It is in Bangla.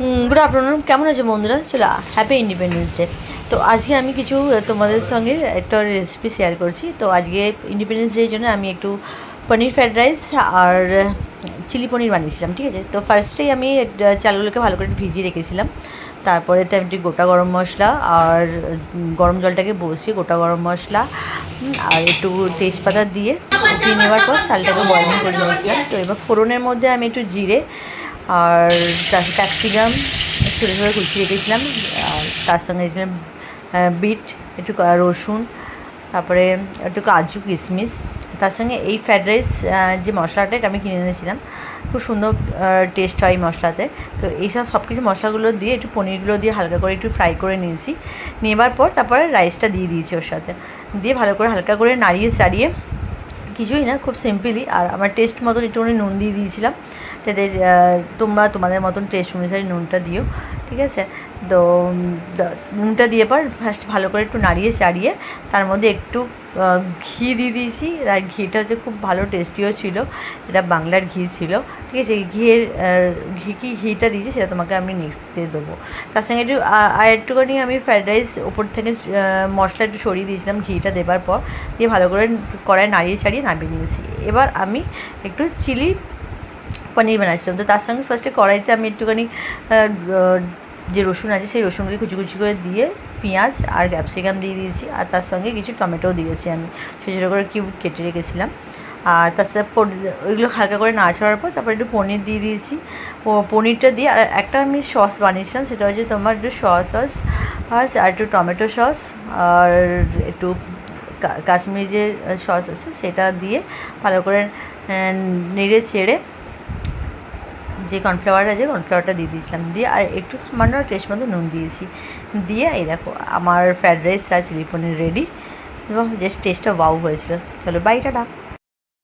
গুড আফটারনুন, কেমন আছে বন্ধুরা? চলো, হ্যাপি ইন্ডিপেন্ডেন্স ডে। তো আজকে আমি কিছু তোমাদের সঙ্গে একটা রেসিপি শেয়ার করছি। তো আজকে ইন্ডিপেন্ডেন্স ডের জন্য আমি একটু পনির ফ্রাইড রাইস আর চিলি পনির বানিয়েছিলাম। ঠিক আছে, তো ফার্স্টেই আমি চালগুলোকে ভালো করে ভিজিয়ে রেখেছিলাম। তারপরে তো আমি গোটা গরম মশলা আর গরম জলটাকে বসিয়ে গোটা গরম মশলা আর একটু তেজপাতা দিয়ে কষিয়ে নেওয়ার পর চালটাকে বয়লিং করে নিয়েছিলাম। তো এবার ফোড়নের মধ্যে আমি একটু জিরে আর ক্যাপসিকাম ছোটো ছোটো কুচিয়ে রেখেছিলাম, আর তার সঙ্গে দিয়েছিলাম বিট, একটু রসুন, তারপরে একটু কাজু কিশমিশ। তার সঙ্গে এই ফ্রায়েড রাইস যে মশলাটা এটা আমি কিনে এনেছিলাম, খুব সুন্দর টেস্ট হয় এই মশলাতে। তো এইসব সব কিছু মশলাগুলো দিয়ে একটু পনিরগুলো দিয়ে হালকা করে একটু ফ্রাই করে নিয়েছি। নেবার পর তারপরে রাইসটা দিয়ে দিয়েছি ওর সাথে, দিয়ে ভালো করে হালকা করে নাড়িয়ে চাড়িয়ে, কিছুই না, খুব সিম্পলি। আর আমার টেস্ট মতন একটুখানি নুন দিয়ে দিয়েছিলাম, যাতে তোমরা তোমাদের মতন টেস্ট অনুসারে নুনটা দিও। ঠিক আছে, তো নুনটা দিয়ে পর ফার্স্ট ভালো করে একটু নাড়িয়ে চাড়িয়ে তার মধ্যে একটু ঘি দিয়ে দিয়েছি। আর ঘিটা হচ্ছে খুব ভালো টেস্টিও ছিল, এটা বাংলার ঘি ছিল। ঠিক আছে, ঘিটা দিয়েছি সেটা তোমাকে আমি নেক্সট দিয়ে দেবো। তার সঙ্গে একটু আর একটুখানি আমি ফ্রায়েড রাইস ওপর থেকে মশলা একটু সরিয়ে দিয়েছিলাম ঘিটা দেবার পর, দিয়ে ভালো করে কড়াই নাড়িয়ে ছাড়িয়ে নামিয়ে নিয়েছি। এবার আমি একটু চিলি পনির বানাচ্ছিলাম। তো তার সঙ্গে ফার্স্টে কড়াইতে আমি একটুখানি যে রসুন আছে সেই রসুনকে কুচি কুচি করে দিয়ে পেঁয়াজ আর ক্যাপসিকাম দিয়ে দিয়েছি, আর তার সঙ্গে কিছু টমেটোও দিয়েছি, আমি ছোটো ছোটো করে কিউব কেটে রেখেছিলাম। আর তার সাথে ওইগুলো হালকা করে নাড়াচাড়ার পর তারপর একটু পনির দিয়ে দিয়েছি। পনিরটা দিয়ে আর একটা আমি সস বানিয়েছিলাম, সেটা হচ্ছে তোমার একটু সস আর একটু টমেটো সস আর একটু কাশ্মীরি যে সস আছে সেটা দিয়ে ভালো করে নেড়ে চেড়ে যে কর্নফ্লাওয়ার আছে কর্নফ্লাওয়ারটা দিয়ে দিয়েছিলাম, দিয়ে আর একটু সামান্য টেস্ট মতো নুন দিয়েছি। দিয়ে এই দেখো আমার ফ্রায়েড রাইস আর চিলি পনির রেডি, এবং জাস্ট টেস্টটা ওয়াও হয়েছিল। চলো, বাই, টাটা।